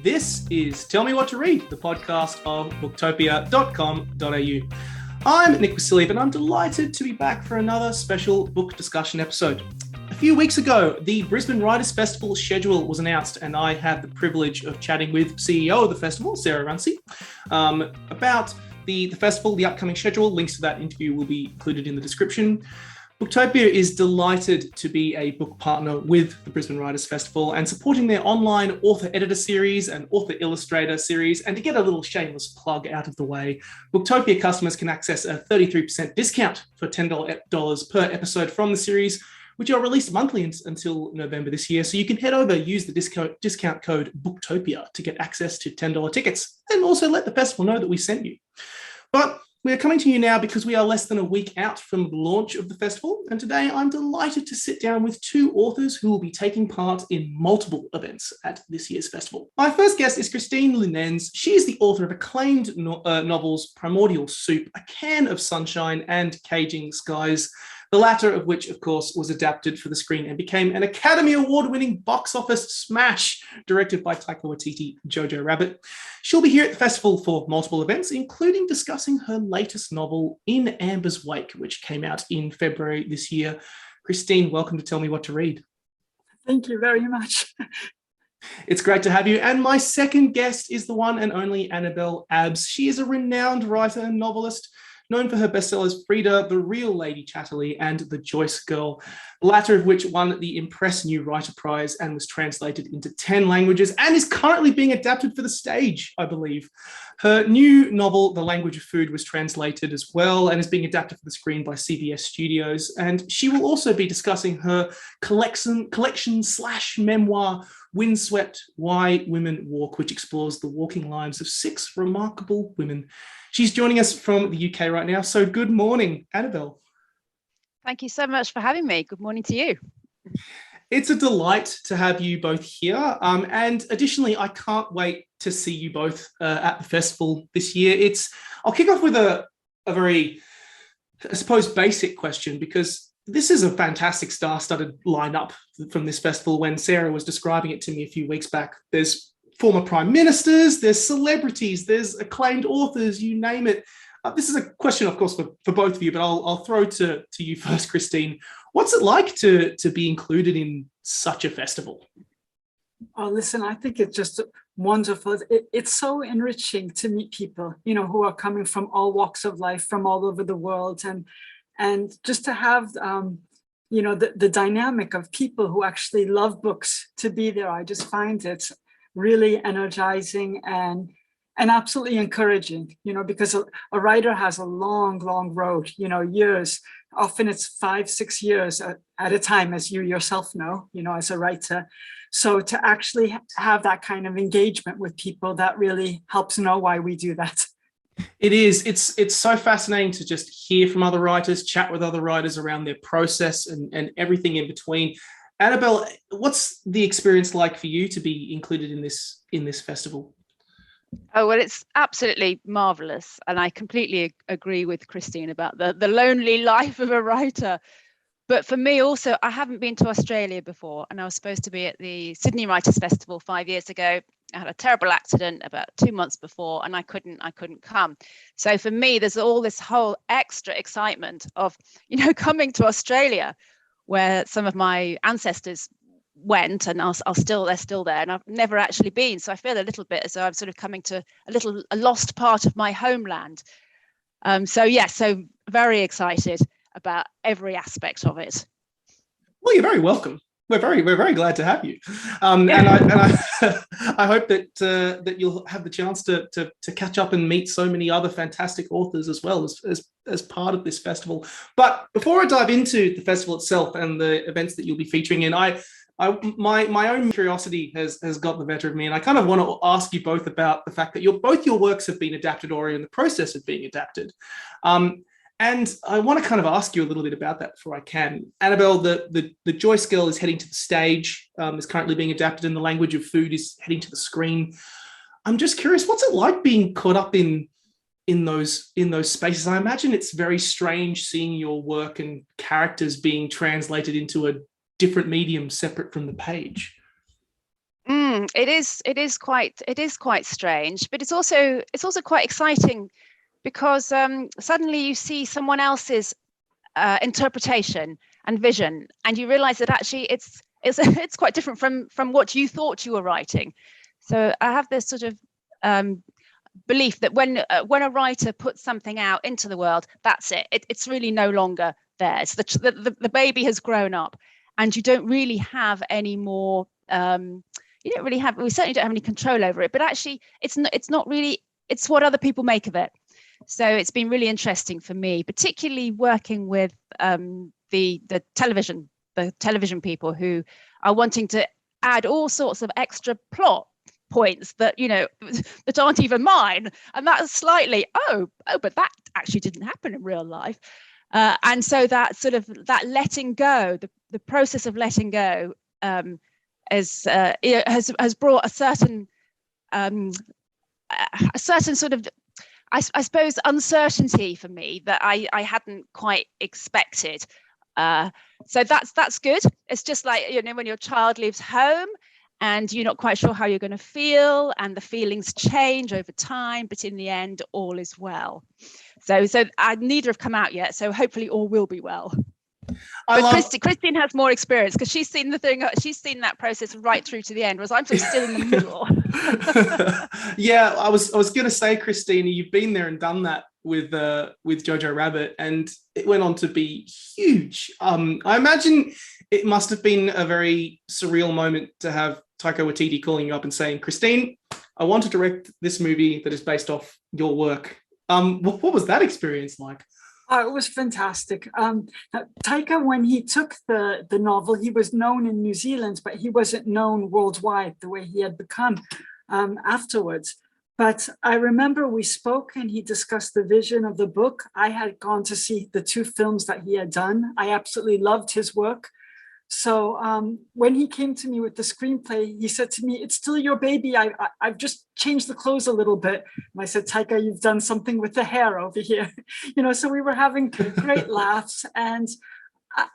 This is Tell Me What to Read, the podcast of Booktopia.com.au. I'm Nick Wasiliev, and I'm delighted to be back for another special book discussion episode. A few weeks ago, the Brisbane Writers Festival schedule was announced, and I had the privilege of chatting with CEO of the festival, Sarah Runcie, about the festival, the upcoming schedule. Links to that interview will be included in the description. Booktopia is delighted to be a book partner with the Brisbane Writers Festival and supporting their online author-editor series and author-illustrator series. And to get a little shameless plug out of the way, Booktopia customers can access a 33% discount for $10 per episode from the series, which are released monthly until November this year. So you can head over, use the discount code Booktopia to get access to $10 tickets, and also let the festival know that we sent you. But we are coming to you now because we are less than a week out from the launch of the festival, and today I'm delighted to sit down with two authors who will be taking part in multiple events at this year's festival. My first guest is Christine Leunens. She is the author of acclaimed novels Primordial Soup, A Can of Sunshine, and Caging Skies, the latter of which, of course, was adapted for the screen and became an Academy Award-winning box office smash, directed by Taika Waititi, Jojo Rabbit. She'll be here at the festival for multiple events, including discussing her latest novel, In Amber's Wake, which came out in February this year. Christine, welcome to Tell Me What to Read. Thank you very much. It's great to have you. And my second guest is the one and only Annabel Abbs. She is a renowned writer and novelist, known for her bestsellers Frida, The Real Lady Chatterley, and The Joyce Girl, the latter of which won the Impress New Writer Prize and was translated into 10 languages and is currently being adapted for the stage, I believe. Her new novel, The Language of Food, was translated as well and is being adapted for the screen by CBS Studios. And she will also be discussing her collection/memoir, Windswept, Why Women Walk, which explores the walking lives of 6 remarkable women. She's joining us from the UK right now. So good morning, Annabel. Thank you so much for having me. Good morning to you. It's a delight to have you both here. And additionally, I can't wait to see you both at the festival this year. I'll kick off with a very, I suppose, basic question, because this is a fantastic star-studded lineup from this festival. When Sarah was describing it to me a few weeks back, there's former prime ministers, there's celebrities, there's acclaimed authors, you name it. This is a question, of course, for both of you, but I'll throw to you first, Christine. What's it like to be included in such a festival? Oh, listen, I think it's just wonderful. It's so enriching to meet people, who are coming from all walks of life, from all over the world, and just to have, the dynamic of people who actually love books to be there. I just find it really energizing and absolutely encouraging, because a writer has a long road, years. Often it's 5-6 years at a time, as you yourself know, as a writer. So to actually have that kind of engagement with people, that really helps know why we do that. It is. It's so fascinating to just hear from other writers, chat with other writers around their process and everything in between. Annabel, what's the experience like for you to be included in this festival? Oh, well, it's absolutely marvelous. And I completely agree with Christine about the lonely life of a writer. But for me also, I haven't been to Australia before, and I was supposed to be at the Sydney Writers Festival 5 years ago. I had a terrible accident about 2 months before, and I couldn't come. So for me, there's all this whole extra excitement of, coming to Australia, where some of my ancestors went, and they're still there, and I've never actually been. So I feel a little bit as though I'm sort of coming to a lost part of my homeland. So very excited about every aspect of it. Well, you're very welcome. We're very glad to have you, and I hope that you'll have the chance to catch up and meet so many other fantastic authors as well as part of this festival. But before I dive into the festival itself and the events that you'll be featuring in, my own curiosity has got the better of me, and I kind of want to ask you both about the fact that both your works have been adapted or are in the process of being adapted. And I want to kind of ask you a little bit about that before I can. Annabel, the Joyce Girl is heading to the stage, is currently being adapted, and The Language of Food is heading to the screen. I'm just curious, what's it like being caught up in those spaces? I imagine it's very strange seeing your work and characters being translated into a different medium separate from the page. It is quite strange, but it's also quite exciting because suddenly you see someone else's interpretation and vision, and you realize that actually it's quite different from what you thought you were writing. So I have this sort of belief that when a writer puts something out into the world, that's it. It's really no longer theirs. The baby has grown up, and you don't really have any more. We certainly don't have any control over it. But actually, it's not really. It's what other people make of it. So it's been really interesting for me, particularly working with the television people who are wanting to add all sorts of extra plot points that that aren't even mine, and that's slightly but that actually didn't happen in real life, and so that sort of that letting go, the process of letting go, has brought a certain sort of I suppose uncertainty for me that I hadn't quite expected. So that's good. It's just like when your child leaves home and you're not quite sure how you're going to feel, and the feelings change over time, but in the end, all is well. So neither have come out yet. So hopefully, all will be well. Christine has more experience because she's seen that process right through to the end, whereas I'm sort of still in the middle. Yeah, I was going to say, Christine, you've been there and done that with Jojo Rabbit, and it went on to be huge. I imagine it must have been a very surreal moment to have Taika Waititi calling you up and saying, Christine, I want to direct this movie that is based off your work. What was that experience like? Oh, it was fantastic. Taika, when he took the novel, he was known in New Zealand, but he wasn't known worldwide the way he had become afterwards. But I remember we spoke and he discussed the vision of the book. I had gone to see the 2 films that he had done. I absolutely loved his work. So when he came to me with the screenplay, he said to me, it's still your baby. I've just changed the clothes a little bit. And I said, Taika, you've done something with the hair over here. So we were having great laughs. And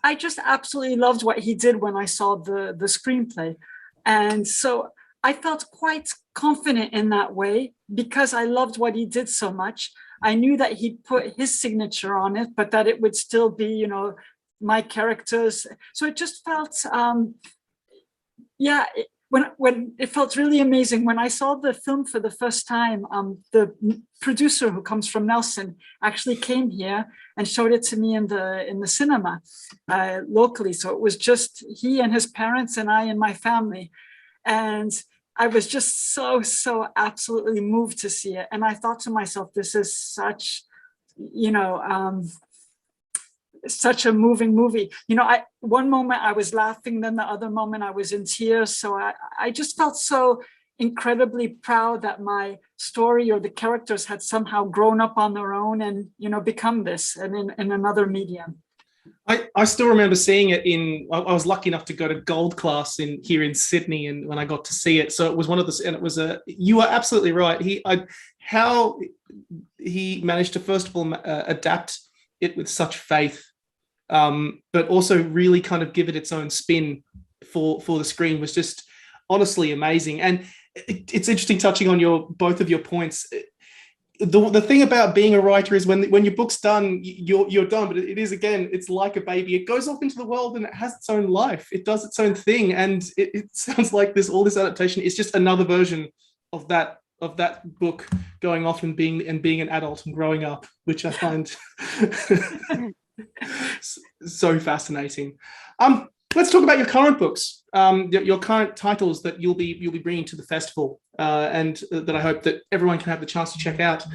I just absolutely loved what he did when I saw the screenplay. And so I felt quite confident in that way because I loved what he did so much. I knew that he'd put his signature on it, but that it would still be, my characters. So it just felt, when it felt really amazing. When I saw the film for the first time, the producer who comes from Nelson actually came here and showed it to me in the cinema locally. So it was just he and his parents and I and my family. And I was just so absolutely moved to see it. And I thought to myself, this is such, such a moving movie. One moment I was laughing, then the other moment I was in tears. So I just felt so incredibly proud that my story or the characters had somehow grown up on their own and, become this and in another medium. I still remember seeing it I was lucky enough to go to Gold Class here in Sydney, and when I got to see it, so it was one of the, and it was you are absolutely right. How he managed to first of all adapt it with such faith, but also really kind of give it its own spin for the screen was just honestly amazing. And it's interesting touching on both of your points. The thing about being a writer is when your book's done, you're done. But it is, again, it's like a baby. It goes off into the world and it has its own life. It does its own thing, and it sounds like all this adaptation is just another version of that book going off and being an adult and growing up, which I find so fascinating. Let's talk about your current books, your current titles that you'll be bringing to the festival, and that I hope that everyone can have the chance to check out.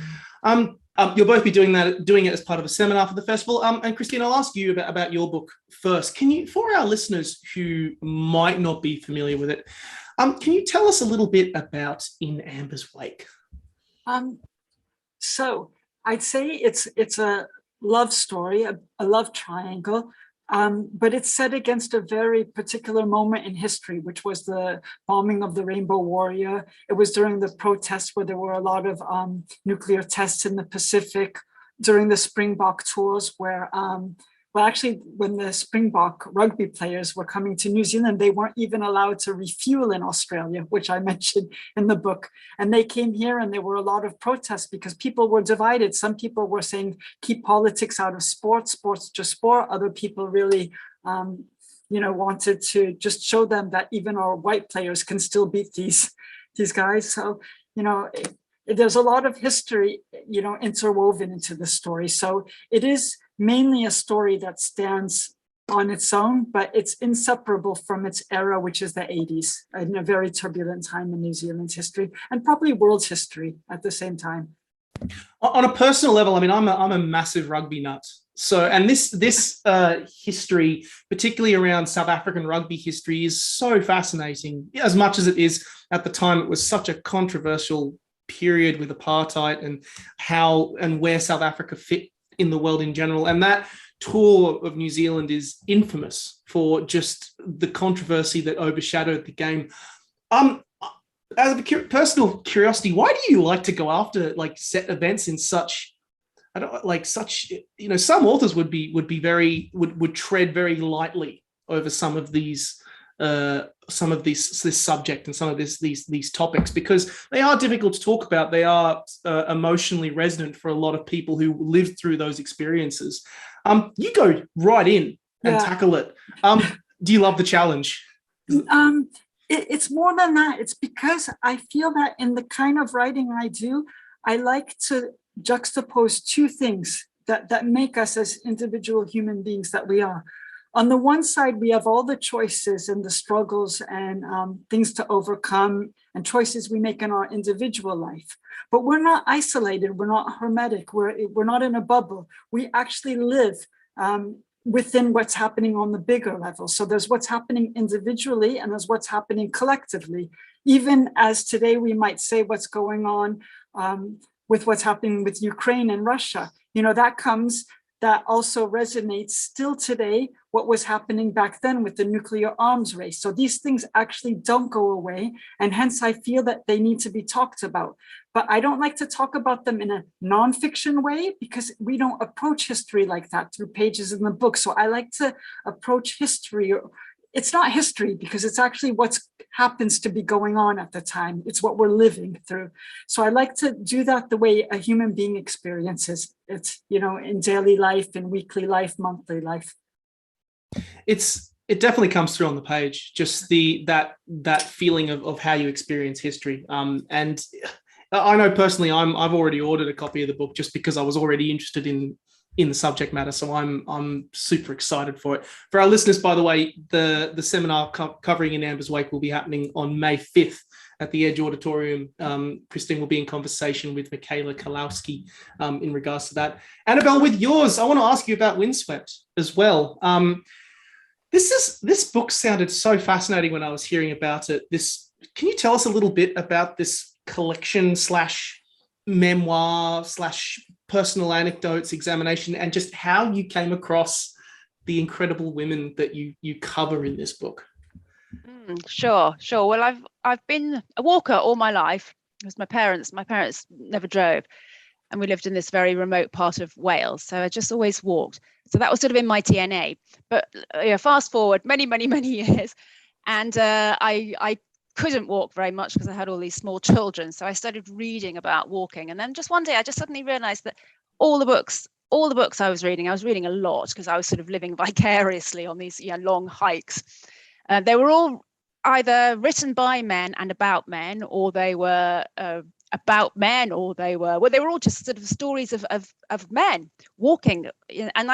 You'll both be doing it as part of a seminar for the festival. And Christine, I'll ask you about your book first. Can you, for our listeners who might not be familiar with it, can you tell us a little bit about In Amber's Wake? So I'd say it's a love story, a love triangle. But it's set against a very particular moment in history, which was the bombing of the Rainbow Warrior. It was during the protests where there were a lot of nuclear tests in the Pacific, during the Springbok tours where Well, actually, when the Springbok rugby players were coming to New Zealand, they weren't even allowed to refuel in Australia, which I mentioned in the book. And they came here and there were a lot of protests because people were divided. Some people were saying, keep politics out of sports, sports just sport. Other people really, wanted to just show them that even our white players can still beat these guys. So, there's a lot of history, interwoven into the story. So it is mainly a story that stands on its own, but it's inseparable from its era, which is the 80s, in a very turbulent time in New Zealand's history and probably world's history at the same time. On a personal level, I mean, I'm a massive rugby nut. So, and this history, particularly around South African rugby history, is so fascinating. As much as it is at the time, it was such a controversial period with apartheid and how and where South Africa fit in the world in general. And that tour of New Zealand is infamous for just the controversy that overshadowed the game. Out of personal curiosity, why do you like to go after like set events in such, some authors would tread very lightly over some of this subject and some of these topics because they are difficult to talk about. They are emotionally resonant for a lot of people who lived through those experiences. You go right in and tackle it. Do you love the challenge? It's more than that. It's because I feel that in the kind of writing I do, I like to juxtapose two things that make us as individual human beings that we are. On the one side, we have all the choices and the struggles and things to overcome and choices we make in our individual life. But we're not isolated. We're not hermetic. We're not in a bubble. We actually live within what's happening on the bigger level. So there's what's happening individually and there's what's happening collectively. Even as today we might say what's going on with what's happening with Ukraine and Russia, that also resonates still today, what was happening back then with the nuclear arms race. So these things actually don't go away. And hence I feel that they need to be talked about. But I don't like to talk about them in a nonfiction way because we don't approach history like that through pages in the book. So I like to approach history. It's not history because it's actually what happens to be going on at the time. It's what we're living through. So I like to do that the way a human being experiences it, in daily life, in weekly life, monthly life. It definitely comes through on the page, just that feeling of how you experience history. And I know personally, I've already ordered a copy of the book just because I was already interested in the subject matter. So I'm super excited for it. For our listeners, by the way, the seminar covering In Amber's Wake will be happening on May 5th at the Edge Auditorium. Christine will be in conversation with Michaela Kalowski in regards to that. Annabel, with yours, I want to ask you about Windswept as well. This book sounded so fascinating when I was hearing about it. Can you tell us a little bit about this collection / memoir / personal anecdotes examination and just how you came across the incredible women that you cover in this book? Sure. Well, I've been a walker all my life because my parents never drove and we lived in this very remote part of Wales. So I just always walked. So that was sort of in my DNA. But fast forward many, many, many years and I couldn't walk very much because I had all these small children. So I started reading about walking. And then just one day I just suddenly realized that all the books I was reading a lot because I was sort of living vicariously on these long hikes. They were all either written by men and about men, or they were about men, or they were all just sort of stories of men walking. And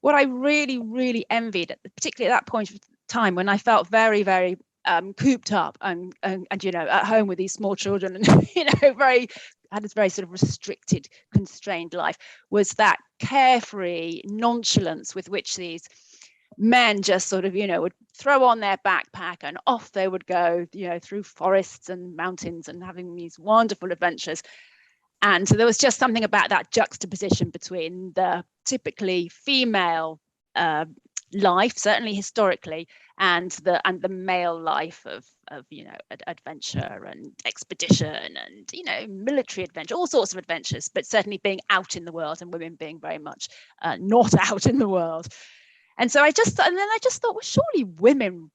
what I really, really envied, particularly at that point of time when I felt very, very cooped up and at home with these small children and had this very sort of restricted, constrained life, was that carefree nonchalance with which these men just sort of would throw on their backpack and off they would go through forests and mountains and having these wonderful adventures. And so there was just something about that juxtaposition between the typically female life, certainly historically, and the male life adventure and expedition and military adventure, all sorts of adventures, but certainly being out in the world, and women being very much not out in the world. And so I just thought, well, surely women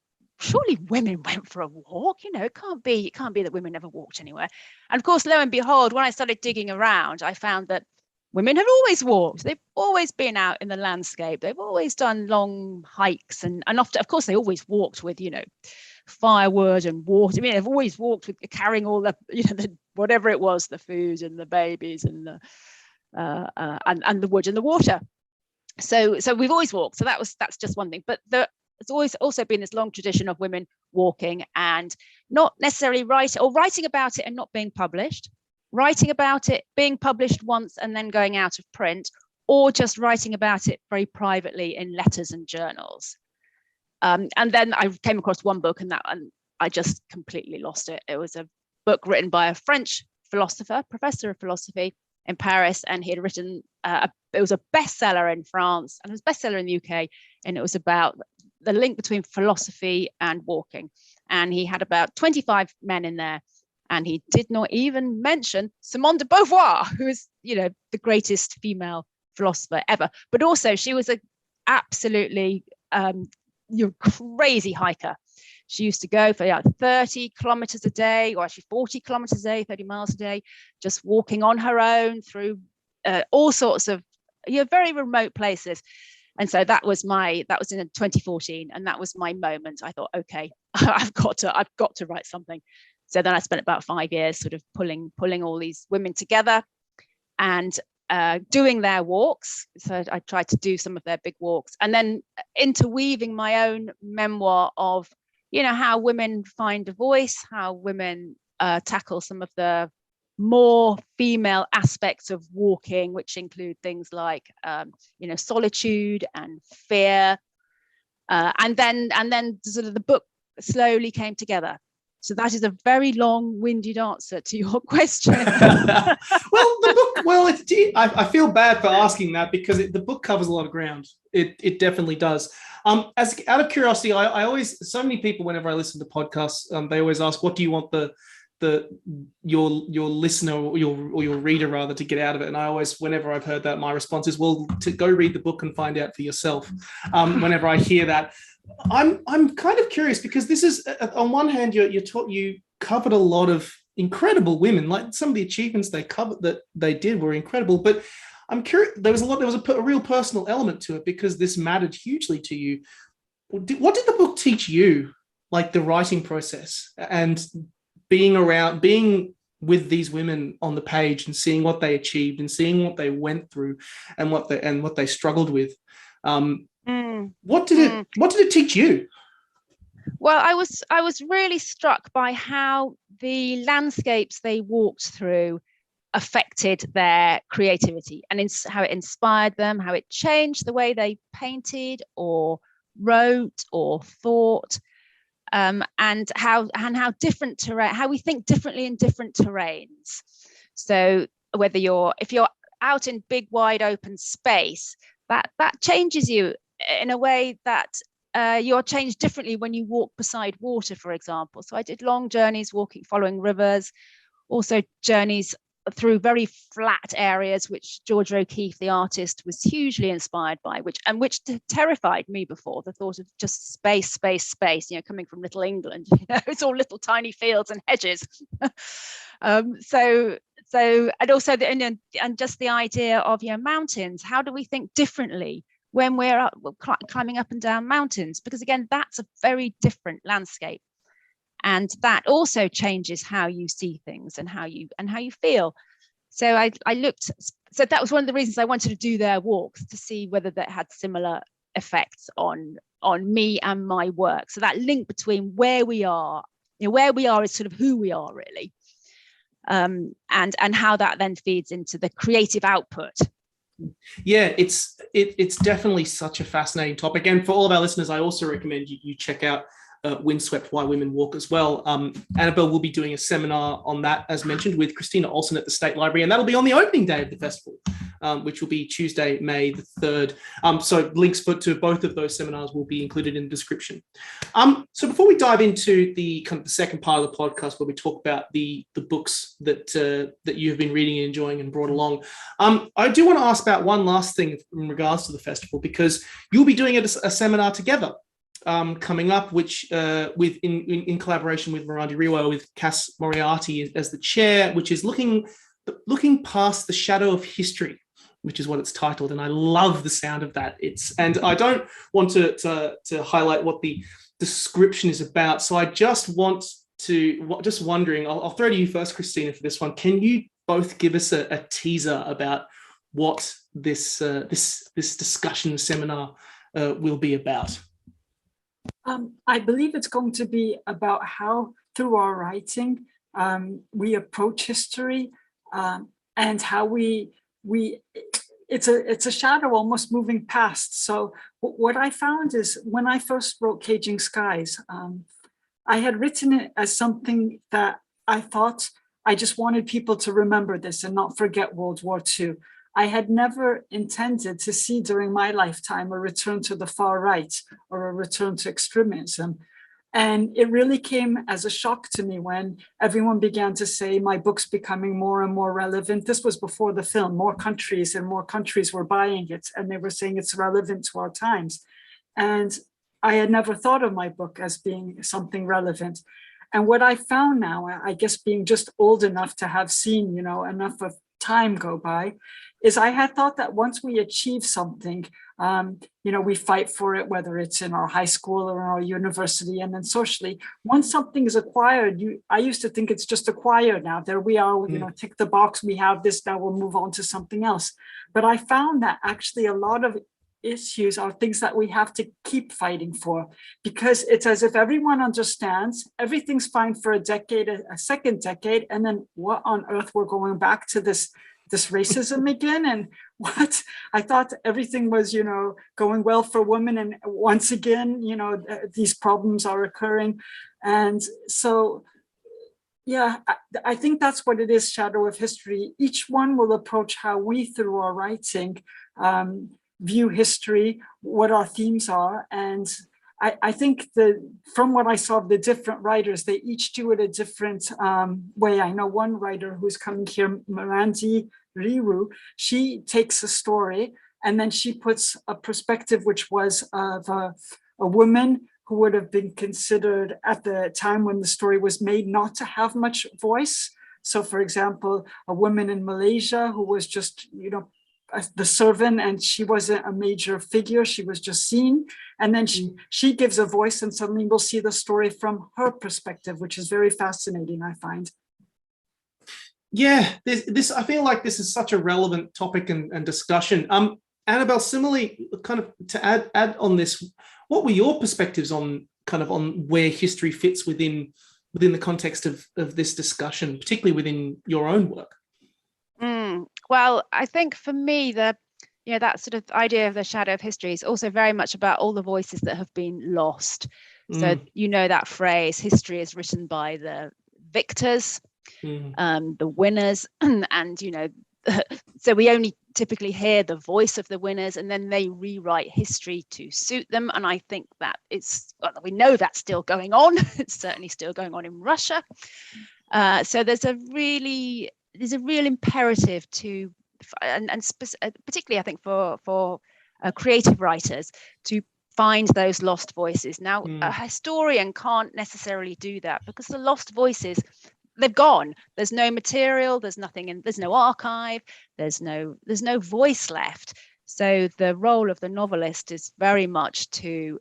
went for a walk. It can't be that women never walked anywhere. And of course, lo and behold, when I started digging around, I found that women have always walked. They've always been out in the landscape. They've always done long hikes, and often, of course, they always walked with firewood and water. I mean, they've always walked with carrying all the whatever it was, the food and the babies and the wood and the water. So we've always walked. So that's just one thing. But there's always also been this long tradition of women walking and not necessarily writing about it and not being published, writing about it, being published once and then going out of print, or just writing about it very privately in letters and journals. And then I came across one book, and I just completely lost it. It was a book written by a French philosopher, professor of philosophy in Paris, and he had written, it was a bestseller in France, and it was a bestseller in the UK, and it was about the link between philosophy and walking. And he had about 25 men in there, and he did not even mention Simone de Beauvoir, who is, the greatest female philosopher ever. But also, she was a absolutely crazy hiker. She used to go for 30 kilometers a day, or actually 40 kilometers a day, 30 miles a day, just walking on her own through all sorts of very remote places. And so that was in 2014, and that was my moment. I thought, okay, I've got to write something. So then I spent about 5 years sort of pulling all these women together and doing their walks. So I tried to do some of their big walks, and then interweaving my own memoir of, how women find a voice, how women tackle some of the more female aspects of walking, which include things like, solitude and fear. And then sort of the book slowly came together. So that is a very long-winded answer to your question. I feel bad for asking that, because the book covers a lot of ground. It definitely does. As out of curiosity, I always, so many people, whenever I listen to podcasts, they always ask, what do you want your listener or your reader rather to get out of it? And I always, whenever I've heard that, my response is, well, to go read the book and find out for yourself. Whenever I hear that, I'm kind of curious, because this is, on one hand, you covered a lot of incredible women. Like, some of the achievements they did were incredible, but I'm curious, there was a real personal element to it, because this mattered hugely to you. What did the book teach you, like the writing process and being with these women on the page and seeing what they achieved and seeing what they went through and what they struggled with? What did it teach you? Well, I was really struck by how the landscapes they walked through affected their creativity, and how it inspired them, how it changed the way they painted or wrote or thought, and how different terrain, how we think differently in different terrains. So if you're out in big wide open space, that changes you in a way that you're changed differently when you walk beside water, for example. So I did long journeys following rivers, also journeys through very flat areas, which George O'Keeffe, the artist, was hugely inspired by, which terrified me before, the thought of just space, coming from Little England, it's all little tiny fields and hedges. So and also and just the idea of mountains. How do we think differently when we're climbing up and down mountains? Because again, that's a very different landscape. And that also changes how you see things and how you feel. So I looked. So that was one of the reasons I wanted to do their walks, to see whether that had similar effects on me and my work. So that link between where we are is sort of who we are, really, and how that then feeds into the creative output. Yeah, it's definitely such a fascinating topic. And for all of our listeners, I also recommend you check out Windswept Why Women Walk as well. Annabel will be doing a seminar on that, as mentioned, with Christina Olsen at the State Library, and that'll be on the opening day of the festival, which will be Tuesday, May the 3rd. So links to both of those seminars will be included in the description. So before we dive into the kind of the second part of the podcast, where we talk about the books that you have been reading and enjoying and brought along, I do want to ask about one last thing in regards to the festival, because you'll be doing a seminar together coming up, which in collaboration with Miranda Riwa, with Cass Moriarty as the chair, which is looking past the shadow of history, which is what it's titled, and I love the sound of that. And I don't want to highlight what the description is about, so I just wondering, I'll throw to you first, Christina, for this one. Can you both give us a teaser about what this discussion seminar will be about? I believe it's going to be about how, through our writing, we approach history, and how it's a shadow almost moving past. So what I found is, when I first wrote Caging Skies, I had written it as something that I thought I just wanted people to remember this and not forget World War II. I had never intended to see during my lifetime a return to the far right or a return to extremism. And it really came as a shock to me when everyone began to say my book's becoming more and more relevant. This was before the film. More countries were buying it, and they were saying it's relevant to our times. And I had never thought of my book as being something relevant. And what I found now, I guess being just old enough to have seen, enough of time go by, is I had thought that once we achieve something, we fight for it, whether it's in our high school or in our university, and then socially. Once something is acquired, I used to think it's just acquired now. There we are, tick the box, we have this, now we'll move on to something else. But I found that actually a lot of issues are things that we have to keep fighting for, because it's as if everyone understands everything's fine for a decade, a second decade, and then what on earth, we're going back to this racism again? And what I thought everything was, going well for women, and once again, these problems are occurring. And so, yeah, I think that's what it is, shadow of history. Each one will approach how we, through our writing, view history, what our themes are. And I think from what I saw of the different writers, they each do it a different way. I know one writer who's coming here, Miranda Riwa, she takes a story and then she puts a perspective which was of a woman who would have been considered at the time when the story was made not to have much voice. So, for example, a woman in Malaysia who was just, the servant, and she wasn't a major figure, she was just seen, and then she gives a voice, and suddenly we'll see the story from her perspective, which is very fascinating, I find. Yeah, this I feel like this is such a relevant topic and discussion. Annabel, similarly, kind of to add on this, what were your perspectives on where history fits within the context of this discussion, particularly within your own work? Well, I think for me, that sort of idea of the shadow of history is also very much about all the voices that have been lost. So, that phrase, history is written by the victors, the winners, and, so we only typically hear the voice of the winners, and then they rewrite history to suit them. And I think that we know that's still going on. It's certainly still going on in Russia. So there's a real imperative to, and particularly I think for creative writers, to find those lost voices. Now, a historian can't necessarily do that, because the lost voices, they've gone. There's no material, there's nothing there's no archive, there's no voice left. So the role of the novelist is very much to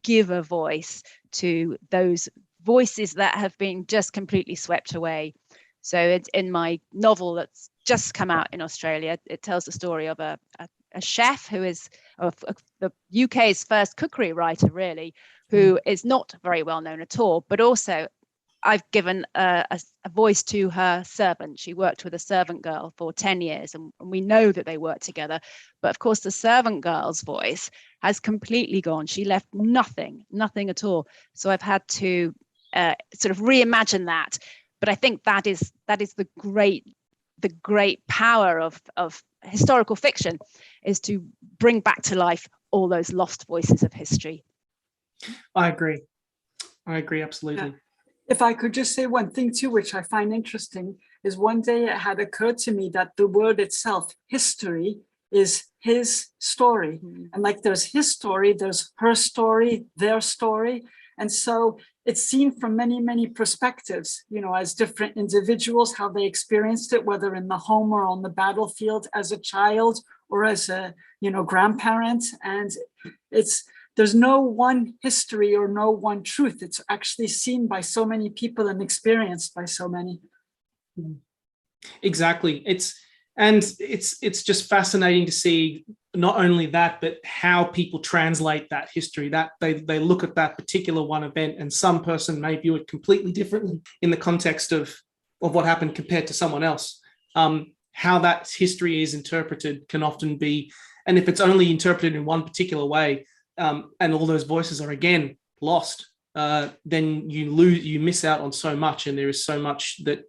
give a voice to those voices that have been just completely swept away. So it's in my novel that's just come out in Australia. It tells the story of a chef who is the UK's first cookery writer, really, who is not very well known at all, but also I've given a voice to her servant. She worked with a servant girl for 10 years, and we know that they worked together. But of course, the servant girl's voice has completely gone. She left nothing at all. So I've had to sort of reimagine that. But I think that is the great power of historical fiction, is to bring back to life all those lost voices of history. I agree absolutely. Yeah. If I could just say one thing too, which I find interesting, is one day it had occurred to me that the word itself, history, is his story. And like there's his story, there's her story, their story. And so it's seen from many, many perspectives, as different individuals, how they experienced it, whether in the home or on the battlefield, as a child or as a, grandparent. And there's no one history or no one truth. It's actually seen by so many people and experienced by so many. Exactly. It's just fascinating to see not only that, but how people translate that history, that they look at that particular one event, and some person may view it completely differently in the context of what happened compared to someone else. How that history is interpreted can often be, and if it's only interpreted in one particular way, and all those voices are again lost, then you miss out on so much, and there is so much that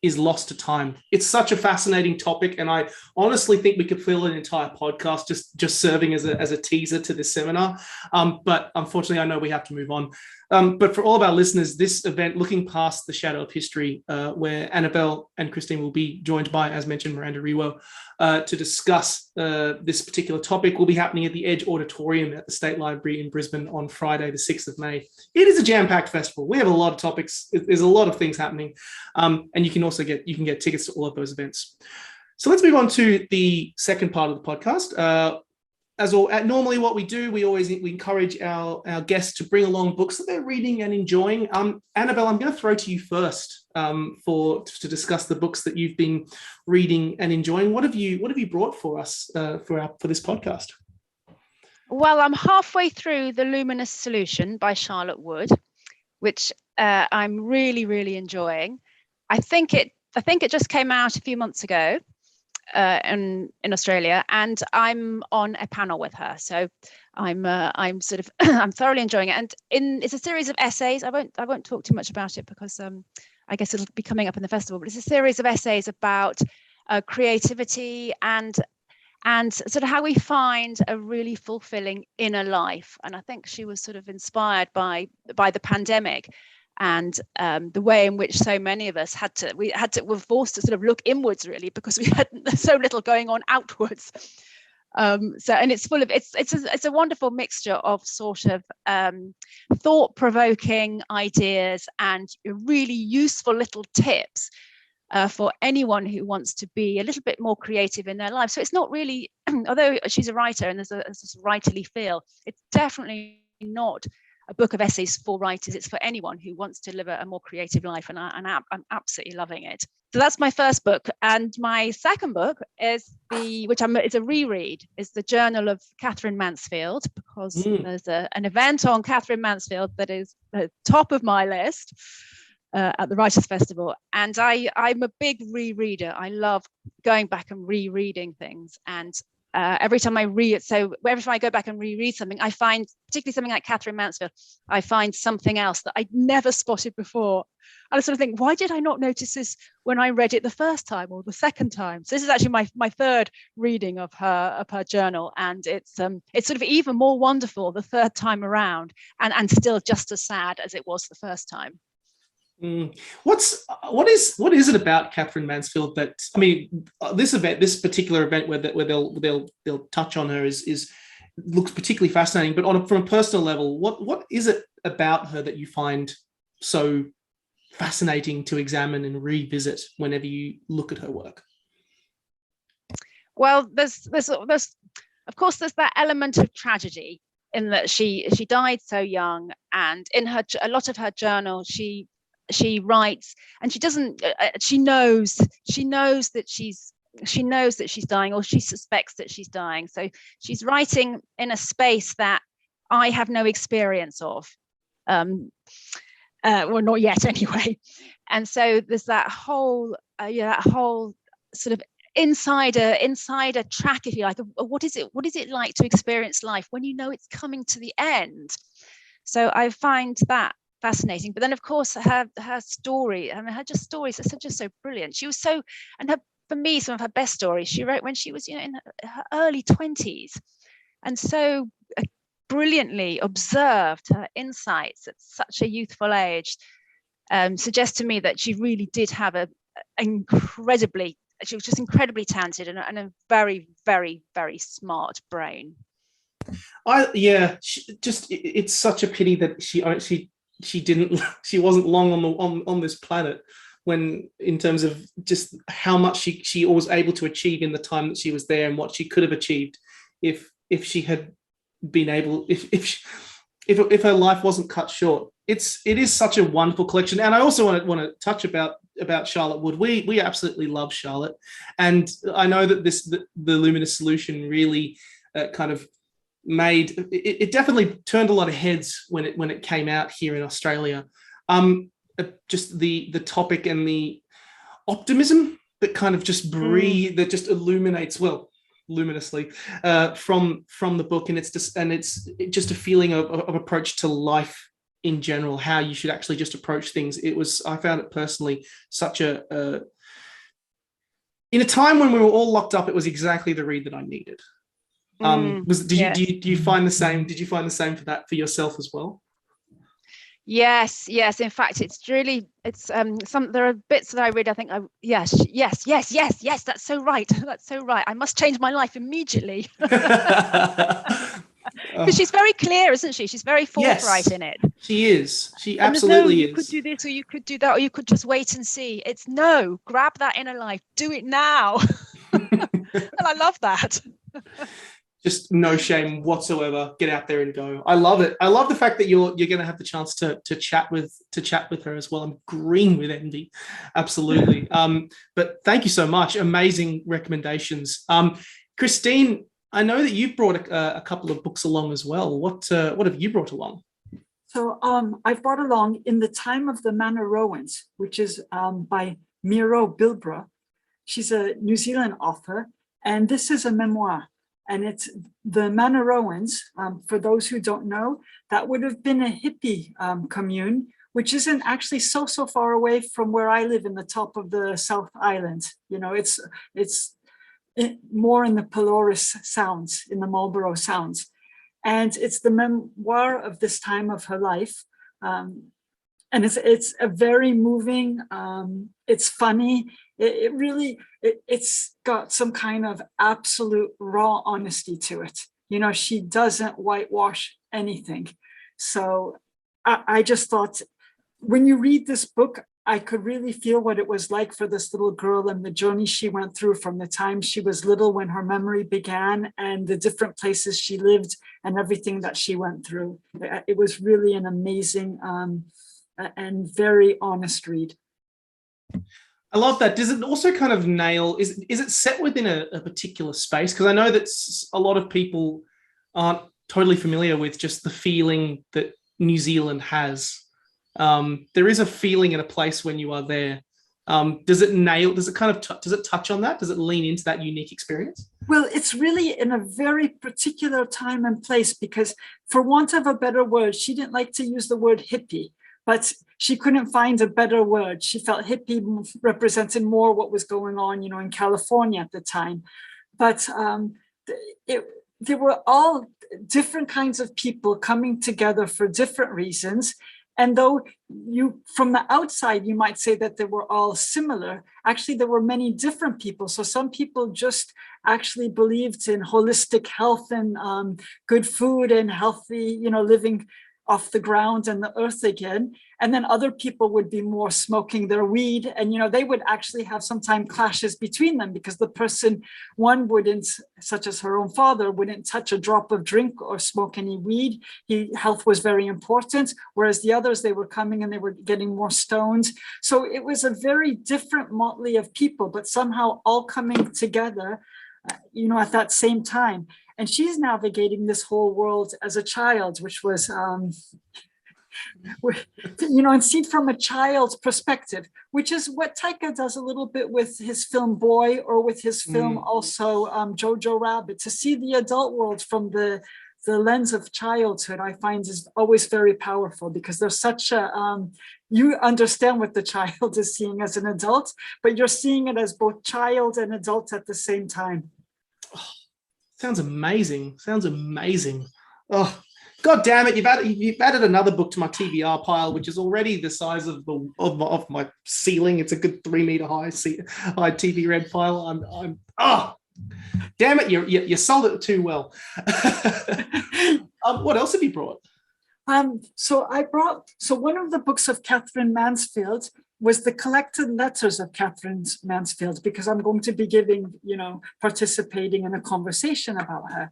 is lost to time. It's such a fascinating topic, and I honestly think we could fill an entire podcast just serving as a teaser to this seminar. But unfortunately, I know we have to move on. But for all of our listeners, this event, Looking Past the Shadow of History, where Annabel and Christine will be joined by, as mentioned, Miranda Rewo, to discuss this particular topic, will be happening at the Edge Auditorium at the State Library in Brisbane on Friday, the 6th of May. It is a jam-packed festival. We have a lot of topics. There's a lot of things happening. And you can also get tickets to all of those events. So let's move on to the second part of the podcast. Normally what we do, we encourage our guests to bring along books that they're reading and enjoying. Annabel, I'm going to throw to you first to discuss the books that you've been reading and enjoying. What have you brought for us for this podcast? Well, I'm halfway through The Luminous Solution by Charlotte Wood, which I'm really, really enjoying. I think it just came out a few months ago. In Australia, and I'm on a panel with her, so I'm sort of I'm thoroughly enjoying it. And it's a series of essays. I won't talk too much about it because I guess it'll be coming up in the festival. But it's a series of essays about creativity and sort of how we find a really fulfilling inner life. And I think she was sort of inspired by the pandemic. And the way in which so many of us were forced to sort of look inwards, really, because we had so little going on outwards. And it's full of it's a wonderful mixture of sort of thought-provoking ideas and really useful little tips for anyone who wants to be a little bit more creative in their life. So it's not really, although she's a writer and there's this writerly feel, it's definitely not a book of essays for writers. It's for anyone who wants to live a more creative life, and I'm absolutely loving it. So that's my first book, and my second book is it's a reread. Is the Journal of Catherine Mansfield, because there's an event on Catherine Mansfield that is the top of my list at the Writers Festival, and I'm a big rereader. I love going back and rereading things, and every time I go back and reread something, I find, particularly something like Catherine Mansfield, I find something else that I'd never spotted before. And I sort of think, why did I not notice this when I read it the first time or the second time? So this is actually my third reading of her journal, and it's sort of even more wonderful the third time around, and still just as sad as it was the first time. What is it about Catherine Mansfield that, I mean, this particular event where they'll touch on her looks particularly fascinating, but from a personal level, what is it about her that you find so fascinating to examine and revisit whenever you look at her work? Well, there's of course there's that element of tragedy in that she died so young, and in a lot of her journal she writes, and she knows that she's dying, or she suspects that she's dying. So she's writing in a space that I have no experience of. well, not yet anyway. And so there's that whole sort of insider track, if you like, of what is it like to experience life when you know it's coming to the end. So I find that fascinating. But then, of course, her story, I mean, her stories are just so brilliant. She was so, and for me, some of her best stories she wrote when she was, in her early 20s, and so brilliantly observed her insights at such a youthful age. Suggests to me that she really did have she was just incredibly talented and a very, very, very smart brain. It's such a pity that she wasn't long on this planet, when, in terms of just how much she was able to achieve in the time that she was there, and what she could have achieved if she had been able, if her life wasn't cut short. It is such a wonderful collection. And I also want to touch about Charlotte Wood. We absolutely love Charlotte, and I know that the Luminous Solution really kind of made it definitely turned a lot of heads when it came out here in Australia. Just the topic and the optimism that kind of just that just illuminates luminously from the book, and it's just a feeling of approach to life in general, how you should actually just approach things. I found it personally such in a time when we were all locked up, it was exactly the read that I needed. Do you find the same? Did you find the same for yourself as well? Yes. In fact, there are bits that I read. I think, yes. That's so right. That's so right. I must change my life immediately. Because she's very clear, isn't she? She's very forthright in it. She is. She absolutely is. You could do this, or you could do that, or you could just wait and see. It's no, grab that inner life, do it now. And I love that. Just no shame whatsoever. Get out there and go. I love it. I love the fact that you're going to have the chance to chat with her as well. I'm green with envy. Absolutely. But thank you so much. Amazing recommendations. Christine, I know that you've brought a couple of books along as well. What have you brought along? So I've brought along In the Time of the Manarowans, which is by Miro Bilbrough. She's a New Zealand author, and this is a memoir. And it's the Manarowans. For those who don't know, that would have been a hippie commune, which isn't actually so far away from where I live in the top of the South Island. It's more in the Pelorus Sounds, in the Marlborough Sounds. And it's the memoir of this time of her life. And it's a very moving, it's funny. It's got some kind of absolute raw honesty to it. She doesn't whitewash anything. So I just thought, when you read this book, I could really feel what it was like for this little girl and the journey she went through from the time she was little, when her memory began, and the different places she lived and everything that she went through. It was really an amazing and very honest read. I love that. Does it also kind of nail, is it set within a particular space? Because I know that a lot of people aren't totally familiar with just the feeling that New Zealand has. There is a feeling in a place when you are there. Does it touch on that? Does it lean into that unique experience? Well, it's really in a very particular time and place, because for want of a better word, she didn't like to use the word hippie, but she couldn't find a better word. She felt hippie represented more what was going on, in California at the time. But there were all different kinds of people coming together for different reasons. And though from the outside, you might say that they were all similar, actually, there were many different people. So some people just actually believed in holistic health and good food and healthy, living off the ground and the earth again. And then other people would be more smoking their weed. And, they would actually have sometimes clashes between them, because the person, one wouldn't, such as her own father, wouldn't touch a drop of drink or smoke any weed. Health was very important. Whereas the others, they were coming and they were getting more stoned. So it was a very different motley of people, but somehow all coming together, at that same time. And she's navigating this whole world as a child, which was and seen from a child's perspective, which is what Taika does a little bit with his film Boy, or with his film also Jojo Rabbit. To see the adult world from the lens of childhood, I find is always very powerful, because there's such a you understand what the child is seeing as an adult, but you're seeing it as both child and adult at the same time. Oh, sounds amazing. Sounds amazing. Oh, God damn it! You've added another book to my TBR pile, which is already the size of my ceiling. It's a good 3 meter high TV read pile. I'm damn it! You sold it too well. What else have you brought? So one of the books of Catherine Mansfield was the collected letters of Catherine Mansfield, because I'm going to be participating in a conversation about her.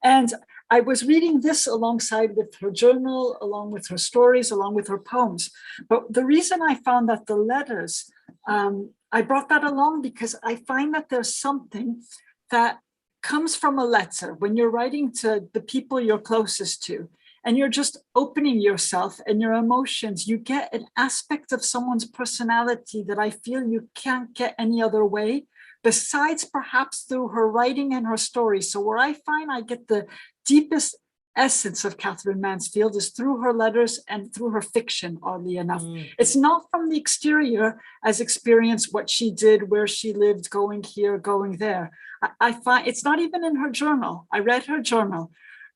And I was reading this alongside with her journal, along with her stories, along with her poems. But the reason I found that the letters, I brought that along because I find that there's something that comes from a letter when you're writing to the people you're closest to, and you're just opening yourself and your emotions. You get an aspect of someone's personality that I feel you can't get any other way, besides perhaps through her writing and her story. So where I find I get the deepest essence of Catherine Mansfield is through her letters and through her fiction, oddly enough. It's not from the exterior as experience what she did, where she lived, going here, going there. I find it's not even in her journal. I read her journal,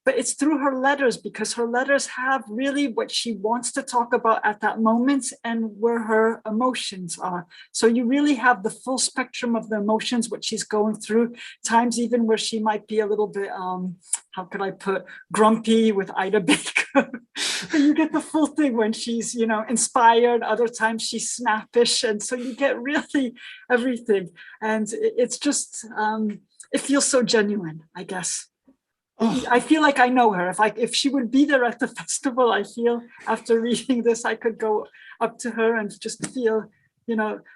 but it's through her letters, because her letters have really what she wants to talk about at that moment and where her emotions are. So you really have the full spectrum of the emotions, what she's going through, times even where she might be a little bit, how could I put, grumpy with Ida Baker. But you get the full thing when she's, inspired. Other times she's snappish. And so you get really everything. And it's just, it feels so genuine, I guess. Oh. I feel like I know her. If she would be there at the festival, I feel after reading this, I could go up to her and just feel,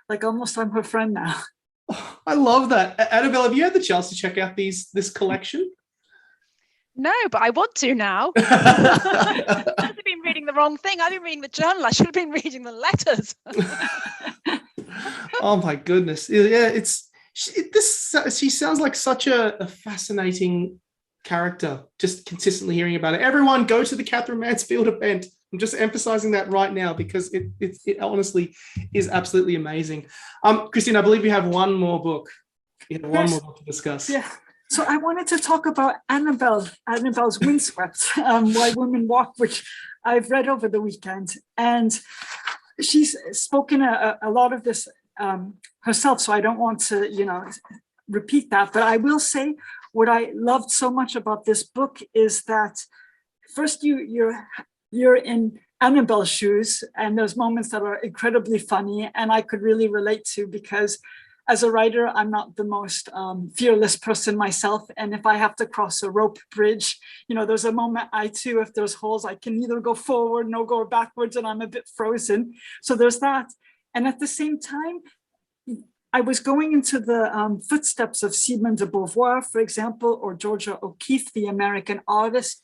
like almost I'm her friend now. Oh, I love that. Annabel, have you had the chance to check out this collection? No, but I want to now. I've been reading the wrong thing. I've been reading the journal. I should have been reading the letters. Oh my goodness. Yeah, she sounds like such a fascinating character, just consistently hearing about it. Everyone go to the Catherine Mansfield event. I'm just emphasizing that right now, because it honestly is absolutely amazing. Christine, I believe you have one more book. One more book to discuss. Yeah. So I wanted to talk about Annabel's Windswept, Why Women Walk, which I've read over the weekend. And she's spoken a lot of this herself, so I don't want to, repeat that. But I will say what I loved so much about this book is that first you're in Annabel's shoes, and there's moments that are incredibly funny and I could really relate to, because as a writer, I'm not the most fearless person myself. And if I have to cross a rope bridge, there's a moment if there's holes, I can neither go forward nor go backwards, and I'm a bit frozen. So there's that. And at the same time, I was going into the footsteps of Simone de Beauvoir, for example, or Georgia O'Keeffe, the American artist.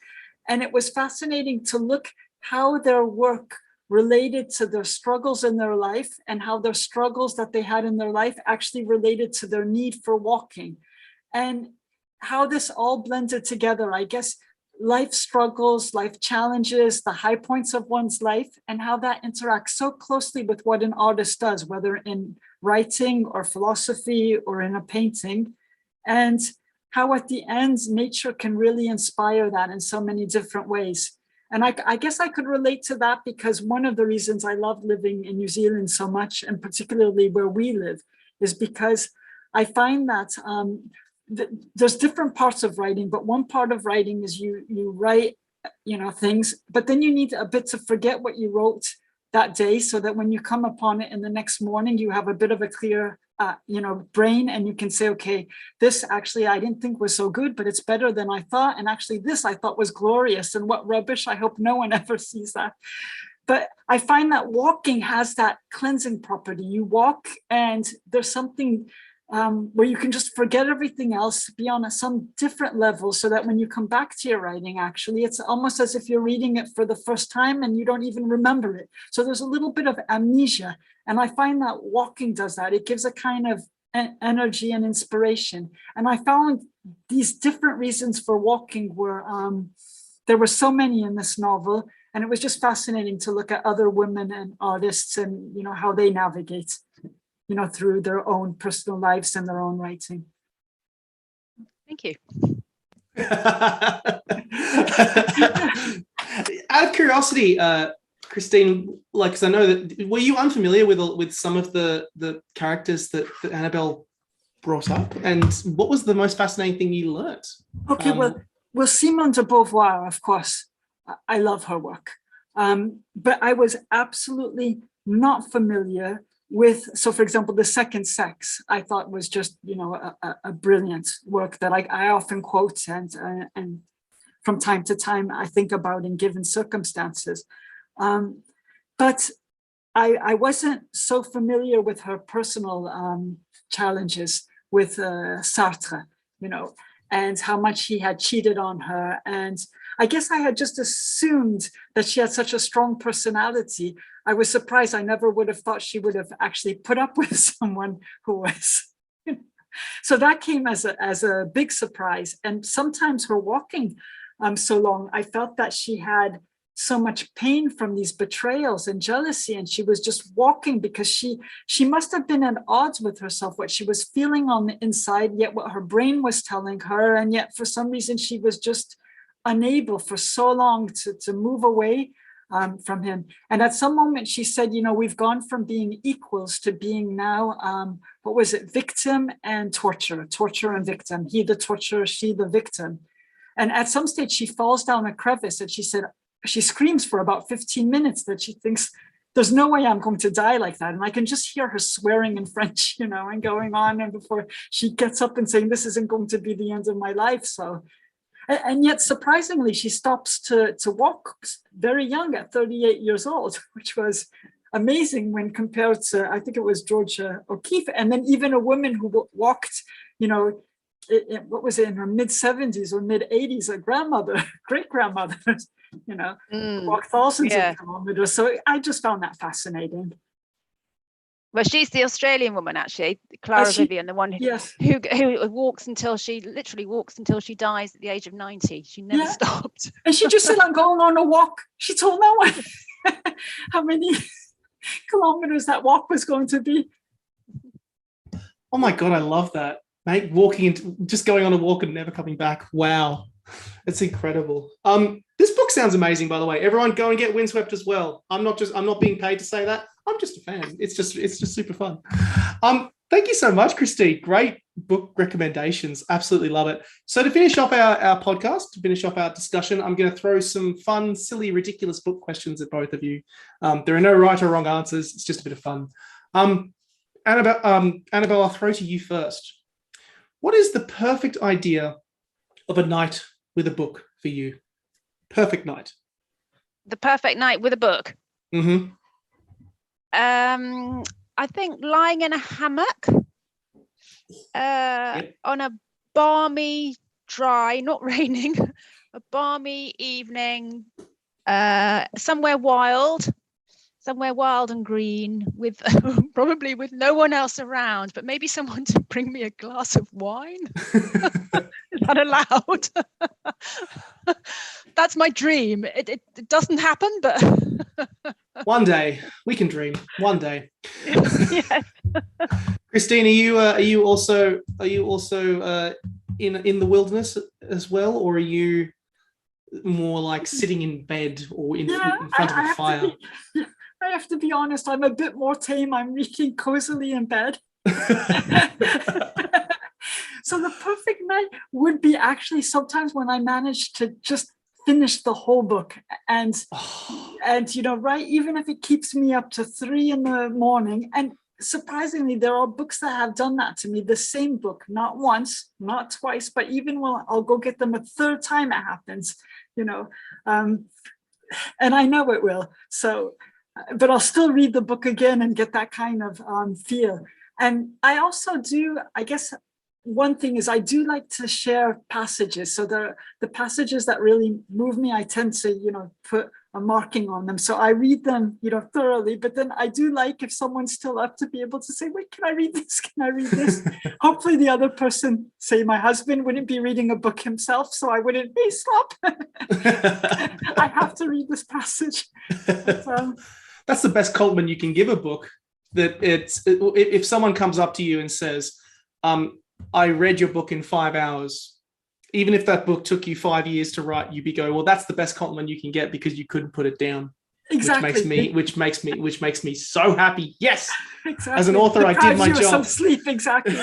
And it was fascinating to look how their work related to their struggles in their life, and how their struggles that they had in their life actually related to their need for walking, and how this all blended together. I guess life struggles, life challenges, the high points of one's life, and how that interacts so closely with what an artist does, whether in writing or philosophy or in a painting, and how at the end nature can really inspire that in so many different ways. And I guess I could relate to that, because one of the reasons I love living in New Zealand so much, and particularly where we live, is because I find that there's different parts of writing, but one part of writing is you write, things, but then you need a bit to forget what you wrote that day, so that when you come upon it in the next morning, you have a bit of a clear brain, and you can say, okay, this actually I didn't think was so good, but it's better than I thought. And actually this I thought was glorious, and what rubbish. I hope no one ever sees that. But I find that walking has that cleansing property. You walk and there's something where you can just forget everything else, be on some different level, so that when you come back to your writing, actually, it's almost as if you're reading it for the first time and you don't even remember it. So there's a little bit of amnesia. And I find that walking does that. It gives a kind of energy and inspiration. And I found these different reasons for walking were, there were so many in this novel. And it was just fascinating to look at other women and artists and, how they navigate, through their own personal lives and their own writing. Thank you. Out of curiosity, Christine, because I know that, were you unfamiliar with some of the characters that Annabel brought up, and what was the most fascinating thing you learnt? Okay, well, Simone de Beauvoir, of course, I love her work, but I was absolutely not familiar with, so for example, The Second Sex, I thought was just, a brilliant work that I often quote and from time to time I think about in given circumstances. But I wasn't so familiar with her personal challenges with Sartre, and how much he had cheated on her. And I guess I had just assumed that she had such a strong personality. I was surprised. I never would have thought she would have actually put up with someone who was. So that came as a big surprise. And sometimes her walking so long, I felt that she had so much pain from these betrayals and jealousy, and she was just walking because she must have been at odds with herself, what she was feeling on the inside, yet what her brain was telling her, and yet for some reason she was just unable for so long to move away from him. And at some moment she said, we've gone from being equals to being now, what was it, victim and torture and victim, he the torturer, she the victim. And at some stage she falls down a crevice, and she said, she screams for about 15 minutes that she thinks, there's no way I'm going to die like that. And I can just hear her swearing in French, and going on, and before she gets up and saying, this isn't going to be the end of my life. So, and yet surprisingly, she stops to walk very young at 38 years old, which was amazing when compared to, I think it was George O'Keeffe. And then even a woman who walked, what was it, in her mid 70s or mid 80s, a grandmother, great grandmother, walked thousands of kilometers. So I just found that fascinating. Well, she's the Australian woman, actually, Clara Vivian, the one who walks until she dies at the age of 90. She never stopped. And she just said, I'm going on a walk. She told no one how many kilometers that walk was going to be. Oh my God, I love that. Mate, just going on a walk and never coming back. Wow. It's incredible. This book sounds amazing, by the way. Everyone go and get Windswept as well. I'm not being paid to say that. I'm just a fan. It's just super fun. Thank you so much, Christine. Great book recommendations. Absolutely love it. So to finish off our podcast, to finish off our discussion, I'm going to throw some fun, silly, ridiculous book questions at both of you. There are no right or wrong answers. It's just a bit of fun. Annabel, I'll throw to you first. What is the perfect idea of a night with a book for you? Perfect night. The perfect night with a book. Mm-hmm. I think lying in a hammock on a balmy, dry, not raining, a balmy evening, somewhere wild and green, with probably with no one else around, but maybe someone to bring me a glass of wine. Is that allowed? That's my dream. It doesn't happen, but one day we can dream. One day. Yes. Christine, are you also in the wilderness as well, or are you more like sitting in bed or in front of a fire? I have to be honest, I'm a bit more tame. I'm reading cozily in bed. So the perfect night would be actually sometimes when I manage to just finish the whole book and right, even if it keeps me up to 3 a.m. And surprisingly, there are books that have done that to me, the same book, not once, not twice, but even when I'll go get them a third time it happens, and I know it will. So, but I'll still read the book again and get that kind of feel. And I also do, I guess, one thing is I do like to share passages. So the passages that really move me, I tend to, put a marking on them. So I read them, thoroughly, but then I do like if someone's still up to be able to say, wait, can I read this? Can I read this? Hopefully the other person, say my husband, wouldn't be reading a book himself. So I wouldn't be, stop. I have to read this passage. But, that's the best compliment you can give a book. That if someone comes up to you and says, I read your book in 5 hours, even if that book took you 5 years to write, you'd be going, well, that's the best compliment you can get because you couldn't put it down. Exactly. Which makes me so happy. Yes. Exactly. As an author, I did my job. Some sleep, exactly.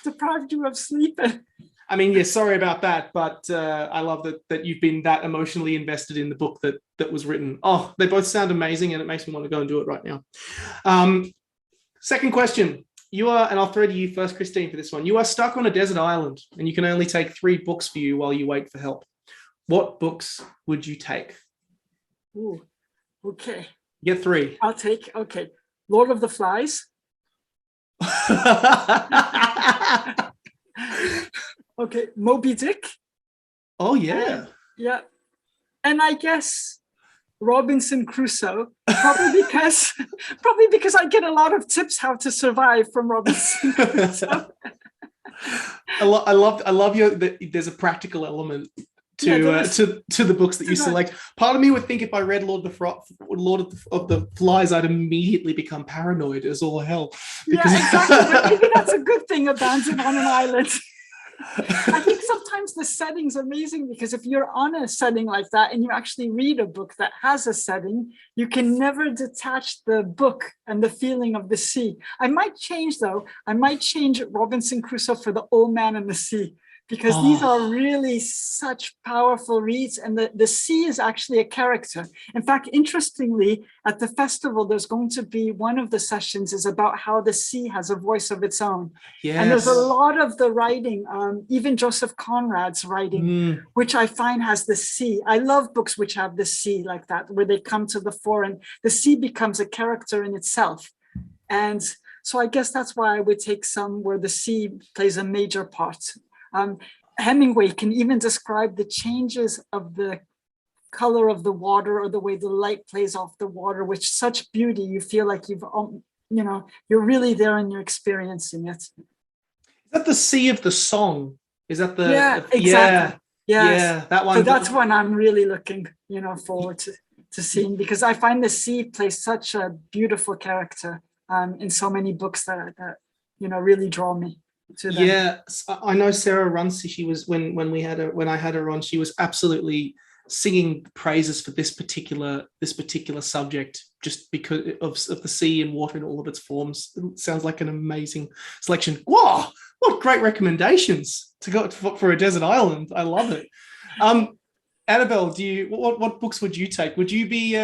Deprived you of sleep. I mean, yeah, sorry about that, but I love that you've been that emotionally invested in the book that was written. Oh, they both sound amazing, and it makes me want to go and do it right now. Second question. You are, and I'll throw to you first, Christine, for this one. You are stuck on a desert island, and you can only take 3 books for you while you wait for help. What books would you take? Ooh, okay. You get 3. I'll take, okay. Lord of the Flies. Okay, Moby Dick. Oh, yeah. Yeah. And I guess Robinson Crusoe, probably because I get a lot of tips how to survive from Robinson Crusoe. I love that there's a practical element to the books that you select. Part of me would think if I read Lord of the Flies, I'd immediately become paranoid as all hell. Yeah, exactly. But maybe that's a good thing, abandoned on an island. I think sometimes the setting's amazing because if you're on a setting like that and you actually read a book that has a setting, you can never detach the book and the feeling of the sea. I might change Robinson Crusoe for The Old Man and the Sea, because these are really such powerful reads, and the sea is actually a character. In fact, interestingly, at the festival, there's going to be one of the sessions is about how the sea has a voice of its own. Yes. And there's a lot of the writing, even Joseph Conrad's writing, which I find has the sea. I love books which have the sea like that, where they come to the fore and the sea becomes a character in itself. And so I guess that's why I would take some where the sea plays a major part. Hemingway can even describe the changes of the color of the water or the way the light plays off the water with such beauty. You feel like you're really there and you're experiencing it. Is that the Sea of the Song? Is that the? Yeah, exactly. Yeah, that one. So that's one I'm really looking, forward to seeing, because I find the sea plays such a beautiful character in so many books that really draw me. Yeah, I know Sarah Runcie. She was when I had her on, she was absolutely singing praises for this particular subject, just because of the sea and water in all of its forms. It sounds like an amazing selection. Whoa, what great recommendations to go for a desert island. I love it. Annabel, what books would you take? Would you be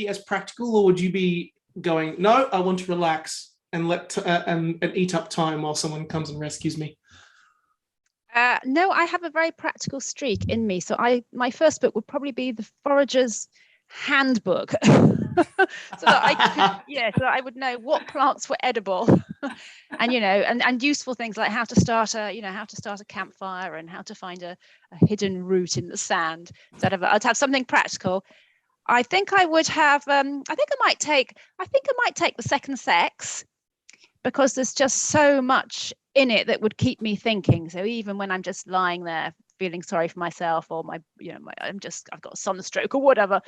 as practical, or would you be going, no, I want to relax and and eat up time while someone comes and rescues me? No, I have a very practical streak in me. So my first book would probably be The Forager's Handbook, so that I would know what plants were edible, and and useful things like how to start a campfire and how to find a hidden root in the sand. So I'd have something practical. I think I would have. I might take The Second Sex, because there's just so much in it that would keep me thinking. So even when I'm just lying there feeling sorry for myself, or I've got a sunstroke or whatever,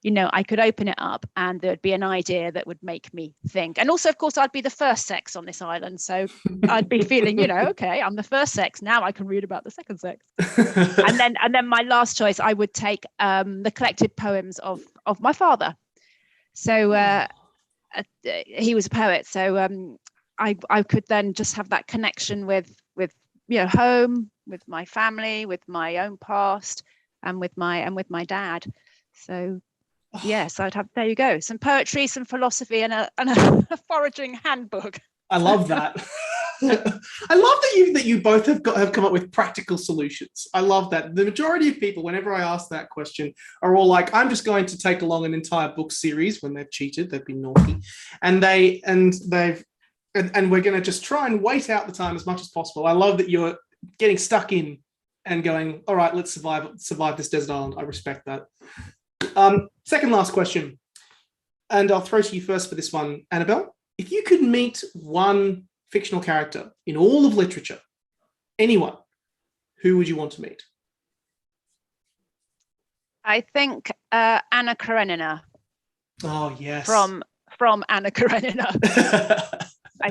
I could open it up and there'd be an idea that would make me think. And also, of course, I'd be the first sex on this island, so I'd be feeling, okay, I'm the first sex. Now I can read about the second sex. and then my last choice, I would take the collected poems of my father. So he was a poet, so I could then just have that connection with home, with my family, with my own past, and with my dad. So yes, I'd have, there you go, some poetry, some philosophy, and a foraging handbook. I love that. I love that you both have come up with practical solutions. I love that. The majority of people, whenever I ask that question, are all like, I'm just going to take along an entire book series. When they've cheated, they've been naughty, and they've and we're going to just try and wait out the time as much as possible. I love that you're getting stuck in and going, all right, let's survive this desert island. I respect that. Second last question, and I'll throw to you first for this one, Annabel. If you could meet one fictional character in all of literature, anyone, who would you want to meet? I think Anna Karenina. Oh, yes. From Anna Karenina. I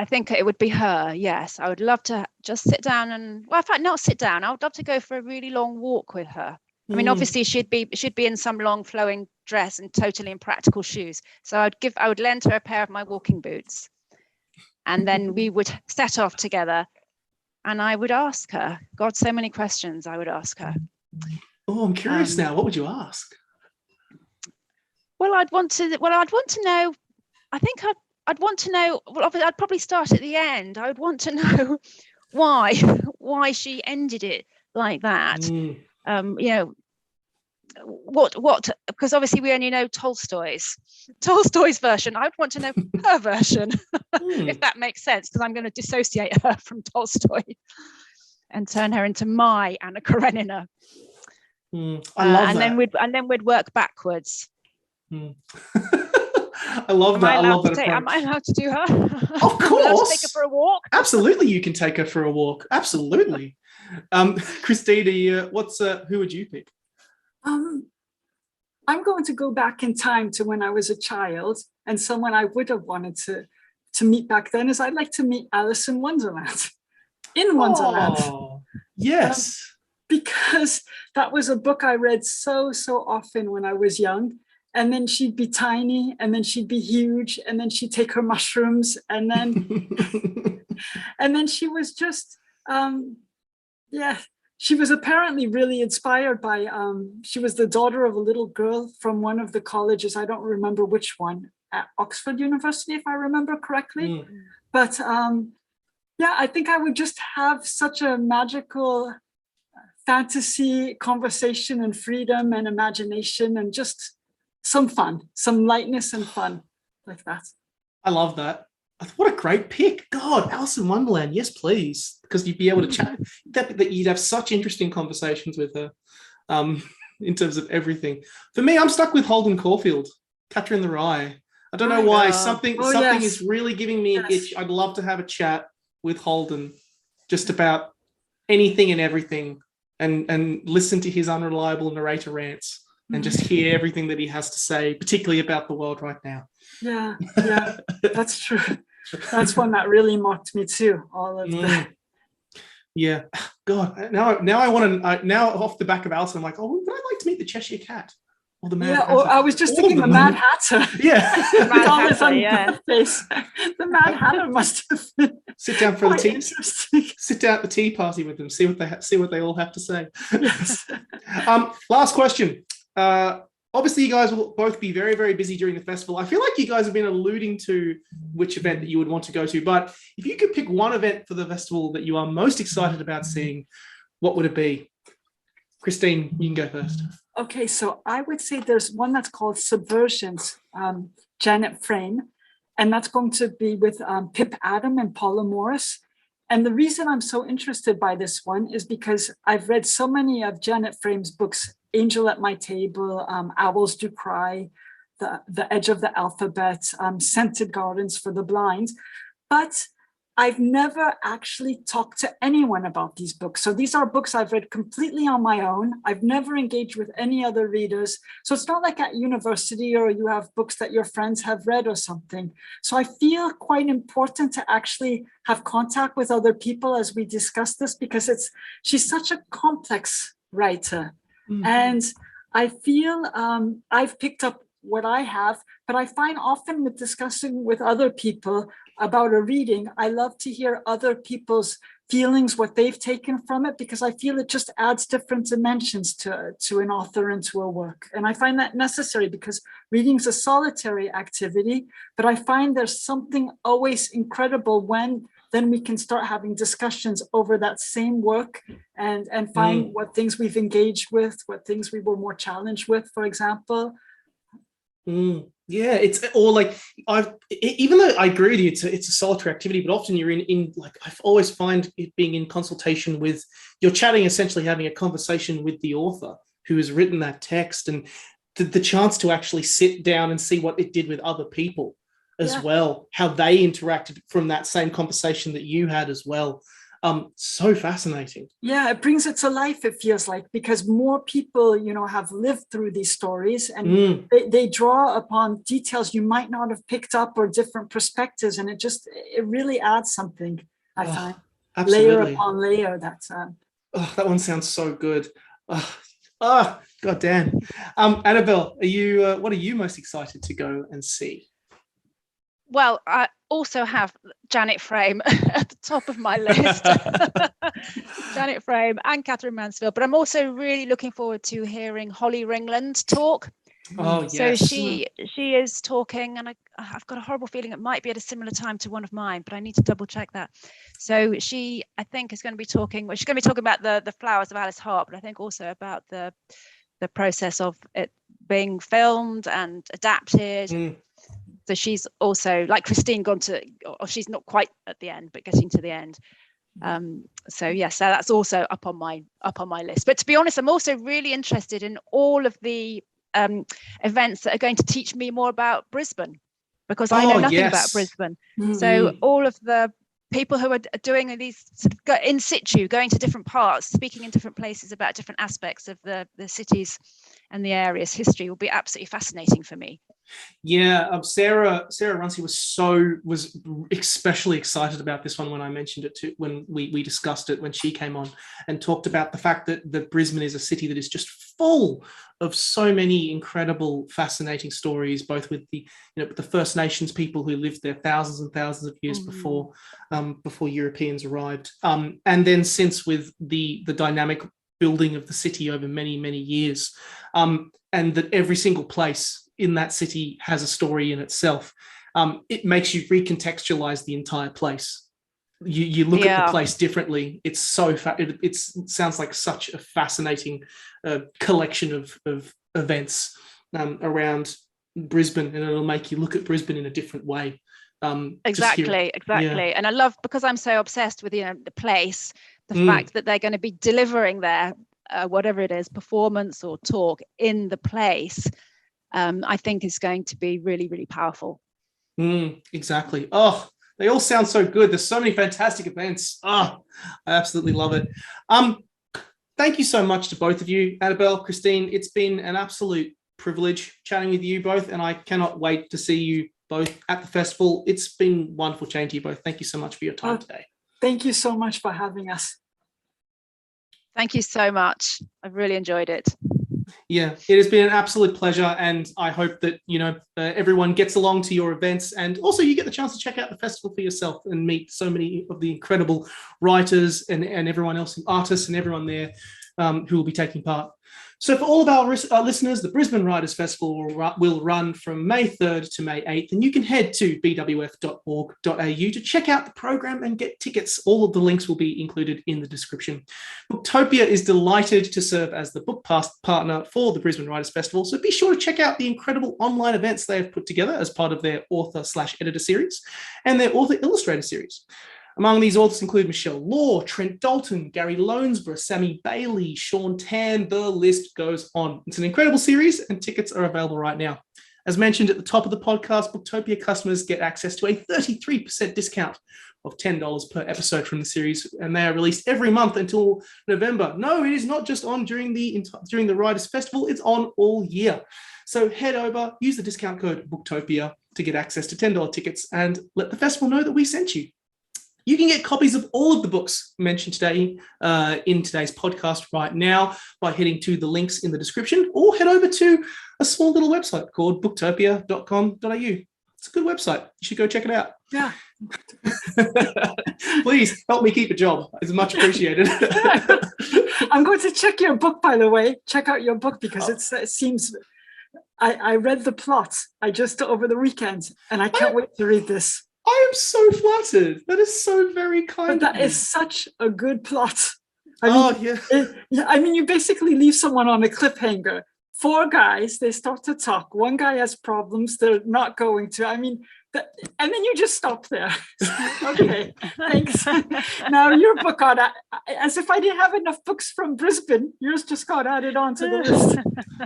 think it would be her. Yes, I would love to just sit down and, well, in fact, not sit down. I would love to go for a really long walk with her. I mean, obviously, she'd be in some long flowing dress and totally impractical shoes. So I would lend her a pair of my walking boots, and then we would set off together. And I would ask her, God, so many questions I would ask her. Oh, I'm curious now. What would you ask? Well, I'd want to know. I think I'd want to know. Well, I'd probably start at the end. I would want to know why she ended it like that. What? Because obviously we only know Tolstoy's version. I'd want to know her version, if that makes sense, because I'm going to dissociate her from Tolstoy and turn her into my Anna Karenina. I love that. And then we'd work backwards. I love that. I love that approach. Am I allowed to do her? Of course. Take her for a walk. Absolutely, you can take her for a walk. Absolutely. Christina, who would you pick? I'm going to go back in time to when I was a child, and someone I would have wanted to meet back then is I'd like to meet Alice in Wonderland. In Wonderland. Oh, yes. Because that was a book I read so often when I was young. And then she'd be tiny, and then she'd be huge, and then she'd take her mushrooms, and then and then she was just she was apparently really inspired by she was the daughter of a little girl from one of the colleges, I don't remember which one, at Oxford University, if I remember correctly. But I think I would just have such a magical fantasy conversation and freedom and imagination and just some fun, some lightness and fun like that. I love that. What a great pick. God, Alice in Wonderland. Yes, please. Because you'd be able to chat, that you'd have such interesting conversations with her in terms of everything. For me, I'm stuck with Holden Caulfield, Catcher in the Rye. I don't know why. Something is really giving me an itch. I'd love to have a chat with Holden just about anything and everything and listen to his unreliable narrator rants. And just hear everything that he has to say, particularly about the world right now. Yeah, that's true. That's one that really mocked me too. All of the. Yeah, God. Now I want to. Now off the back of Alice, I'm like, oh, would I like to meet the Cheshire Cat or the Mad Hatter? Or I was just thinking the Mad Hatter. Yeah, the Mad Hatter. Face. The Mad Hatter must have been. Sit down for the tea. Sit down at the tea party with them. See what they all have to say. Yes. Last question. Obviously, you guys will both be very, very busy during the festival. I feel like you guys have been alluding to which event that you would want to go to, but if you could pick one event for the festival that you are most excited about seeing, what would it be? Christine, you can go first. Okay, so I would say there's one that's called Subversions, Janet Frame, and that's going to be with Pip Adam and Paula Morris. And the reason I'm so interested by this one is because I've read so many of Janet Frame's books, Angel at My Table, Owls Do Cry, the Edge of the Alphabet, Scented Gardens for the Blind. But I've never actually talked to anyone about these books. So these are books I've read completely on my own. I've never engaged with any other readers. So it's not like at university or you have books that your friends have read or something. So I feel quite important to actually have contact with other people as we discuss this, because she's such a complex writer. Mm-hmm. And I feel I've picked up what I have, but I find often with discussing with other people about a reading, I love to hear other people's feelings, what they've taken from it, because I feel it just adds different dimensions to an author and to a work. And I find that necessary because reading's a solitary activity, but I find there's something always incredible when then we can start having discussions over that same work and find what things we've engaged with, what things we were more challenged with, for example. Yeah, it's or like even though I agree with you, it's a solitary activity, but often you're in like I always find it being in consultation with, you're chatting, essentially having a conversation with the author who has written that text, and the chance to actually sit down and see what it did with other people as well, how they interacted from that same conversation that you had as well. So fascinating. Yeah, it brings it to life, it feels like, because more people, have lived through these stories, and they draw upon details you might not have picked up, or different perspectives, and it really adds something, I find. Absolutely. Layer upon layer. That one sounds so good. God damn. Annabel, what are you most excited to go and see? Well, I also have Janet Frame at the top of my list. Janet Frame and Catherine Mansfield, but I'm also really looking forward to hearing Holly Ringland talk. Oh, yes. So she is talking, and I've got a horrible feeling it might be at a similar time to one of mine, but I need to double check that. So she, I think, is going to be talking. Well, she's going to be talking about the Flowers of Alice Hart, but I think also about the process of it being filmed and adapted. So she's also, like Christine, or she's not quite at the end, but getting to the end. So that's also up on my list. But to be honest, I'm also really interested in all of the events that are going to teach me more about Brisbane, because I know nothing about Brisbane. So all of the people who are doing these sort of in situ, going to different parts, speaking in different places about different aspects of the cities and the area's history will be absolutely fascinating for me. Yeah, Sarah Runcie was especially excited about this one when I mentioned it when we discussed it when she came on, and talked about the fact that Brisbane is a city that is just full of so many incredible, fascinating stories, both with the First Nations people who lived there thousands and thousands of years before Europeans arrived, and then since with the dynamic building of the city over many, many years, and that every single place in that city has a story in itself. It makes you recontextualize the entire place. You look at the place differently. It's so it sounds like such a fascinating collection of events around Brisbane, and it'll make you look at Brisbane in a different way. Exactly. And I love, because I'm so obsessed with the place, the fact that they're going to be delivering their whatever it is, performance or talk in the place. I think is going to be really, really powerful. Exactly. Oh, they all sound so good. There's so many fantastic events. I absolutely love it. Thank you so much to both of you, Annabel, Christine. It's been an absolute privilege chatting with you both, and I cannot wait to see you both at the festival. It's been wonderful chatting to you both. Thank you so much for your time today. Thank you so much for having us. Thank you so much. I've really enjoyed it. Yeah, it has been an absolute pleasure, and I hope that everyone gets along to your events, and also you get the chance to check out the festival for yourself and meet so many of the incredible writers and everyone else, artists and everyone there who will be taking part. So for all of our listeners, the Brisbane Writers Festival will run from May 3rd to May 8th, and you can head to bwf.org.au to check out the program and get tickets. All of the links will be included in the description. Booktopia is delighted to serve as the book partner for the Brisbane Writers Festival, so be sure to check out the incredible online events they have put together as part of their author/editor series and their author-illustrator series. Among these authors include Michelle Law, Trent Dalton, Gary Lonesborough, Sammy Bailey, Sean Tan, the list goes on. It's an incredible series, and tickets are available right now. As mentioned at the top of the podcast, Booktopia customers get access to a 33% discount of $10 per episode from the series, and they are released every month until November. No, it is not just on during the Writers Festival, it's on all year. So head over, use the discount code Booktopia to get access to $10 tickets, and let the festival know that we sent you. You can get copies of all of the books mentioned today in today's podcast right now by heading to the links in the description, or head over to a small little website called booktopia.com.au. It's a good website. You should go check it out. Yeah. Please help me keep a job. It's much appreciated. I'm going to check your book, by the way. Check out your book, because it seems... I read the plot just over the weekend, and I can't wait to read this. I am so flattered. That is so very kind. But that is such a good plot. I mean, you basically leave someone on a cliffhanger, 4 guys, they start to talk. One guy has problems, they're not going to. I mean, and then you just stop there. Okay, thanks. Now your book got, as if I didn't have enough books from Brisbane, yours just got added onto the list.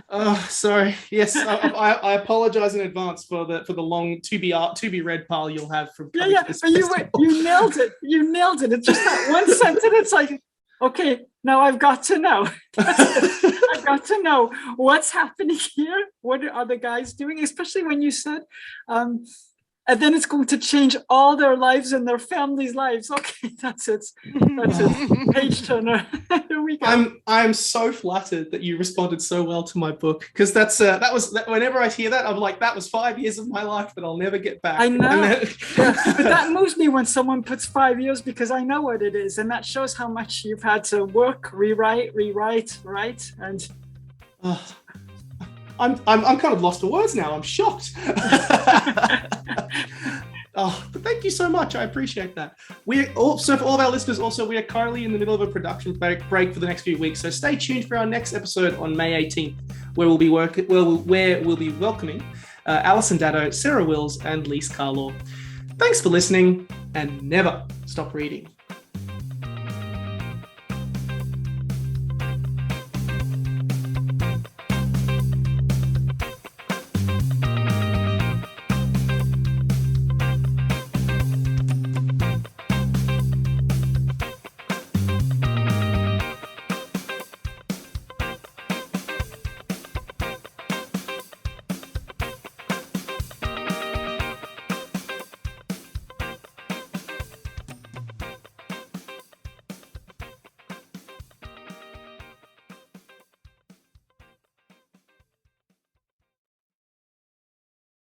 Oh, sorry. Yes, I apologize in advance for the long to be read pile you'll have from. Yeah, but you nailed it. You nailed it. It's just that one sentence. It's like, okay, now I've got to know. I've got to know what's happening here. What are the guys doing? Especially when you said, and then it's going to change all their lives and their families' lives. Okay, that's it. That's it. Page turner. Here we go. I'm so flattered that you responded so well to my book, because that was whenever I hear that, I'm like, that was 5 years of my life that I'll never get back. I know. Yeah, but that moves me when someone puts 5 years, because I know what it is, and that shows how much you've had to work, rewrite, right? And I'm kind of lost for words now. I'm shocked. But thank you so much. I appreciate that. So for all of our listeners, also, we are currently in the middle of a production break for the next few weeks. So stay tuned for our next episode on May 18th, where we'll be welcoming Alison Datto, Sarah Wills, and Lise Carlaw. Thanks for listening, and never stop reading.